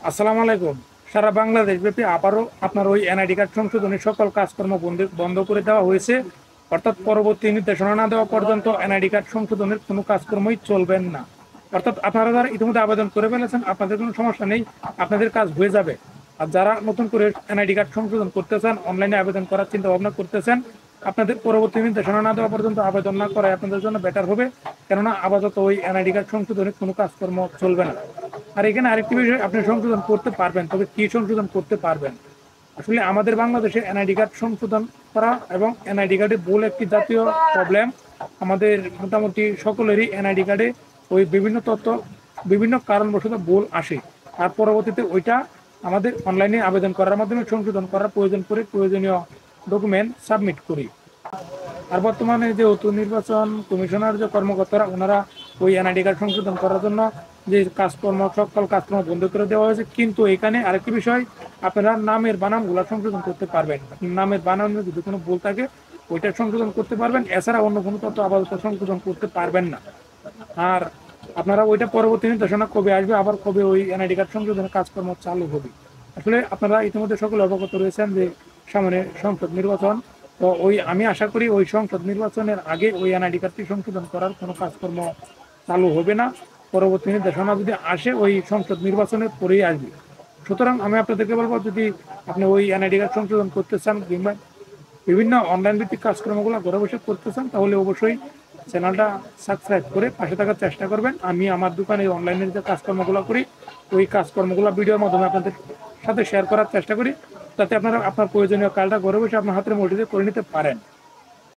আসসালামু আলাইকুম। সারা বাংলাদেশ ব্যাপী আবারও আপনার ওই এনআইডি কার্ড সংশোধনের সকল কাজকর্ম বন্ধ করে দেওয়া হয়েছে। অর্থাৎ পরবর্তী নির্দেশনা না দেওয়া পর্যন্ত এনআইডি কার্ড সংশোধনের কোনো কাজকর্মই চলবেন না। অর্থাৎ আপনারা যারা ইতিমধ্যে আবেদন করে ফেলেছেন আপনাদের কোনো সমস্যা নেই, আপনাদের কাজ হয়ে যাবে। আর যারা নতুন করে এনআইডি কার্ড সংশোধন করতেছেন, অনলাইনে আবেদন করার চিন্তা ভাবনা করতেছেন, আপনাদের পরবর্তী নির্দেশনা না দেওয়া পর্যন্ত আবেদন না করাই আপনাদের জন্য বেটার হবে। কেননা আপাতত ওই এনআইডি কার্ড সংশোধনের কোনো কাজকর্ম চলবে না। আর এখানে আরেকটি বিষয়, আপনি সংশোধন করতে পারবেন, তবে কি সংশোধন করতে পারবেন? আসলে আমাদের বাংলাদেশে এনআইডি কার্ড সংশোধন করা এবং এনআইডি কার্ডে ভুল একটি জাতীয় প্রবলেম। আমাদের মোটামুটি সকলেরই এনআইডি কার্ডে ওই বিভিন্ন তথ্য বিভিন্ন কারণবশত ভুল আসে। আর পরবর্তীতে ওইটা আমাদের অনলাইনে আবেদন করার মাধ্যমে সংশোধন করার প্রয়োজন করে প্রয়োজনীয় ডকুমেন্ট সাবমিট করি। আর বর্তমানে যেহেতু নির্বাচন কমিশনার যে কর্মকর্তারা ওনারা ওই এনআইডি কার্ড সংশোধন করার জন্য যে সকল কাজকর্ম বন্ধ করে দেওয়া হয়েছে। কিন্তু এখানে আরেকটি বিষয়, আপনারা নামের বানানগুলো সংশোধন করতে পারবেন। নামের বানানের যদি কোনো ভুল থাকে ওইটা সংশোধন করতে পারবেন, এছাড়া অন্য কোনো তথ্য আপাতত সংশোধন করতে পারবেন না। আর আপনারা ওইটা পরবর্তী নির্দেশনা কবে আসবে, আবার কবে ওই এনআইডি কার্ড সংশোধনের কাজকর্ম চালু হবে। আসলে আপনারা ইতিমধ্যে সকলে অবগত রয়েছেন যে সামনে সংসদ নির্বাচন। তো ওই আমি আশা করি ওই সংসদ নির্বাচনের আগে ওই এনআইডি কার্ডটি সংশোধন করার কোনো কাজকর্ম চালু হবে না। পরবর্তী নির্দেশনা যদি আসে ওই সংসদ নির্বাচনের পরেই আসবে। সুতরাং আমি আপনাদেরকে বলবো, যদি আপনি ওই এনআইডি কার্ড সংশোধন করতে চান কিংবা বিভিন্ন অনলাইন ভিত্তিক কাজকর্মগুলো ঘরে বসে করতে চান, তাহলে অবশ্যই চ্যানেলটা সাবস্ক্রাইব করে পাশে থাকার চেষ্টা করবেন। আমি আমার দোকানে অনলাইনের যে কাজকর্মগুলো করি ওই কাজকর্মগুলো ভিডিওর মাধ্যমে আপনাদের সাথে শেয়ার করার চেষ্টা করি, যাতে আপনারা আপনার প্রয়োজনীয় কাজটা ঘরে বসে আপনার হাতের মুঠিতে করে নিতে পারেন।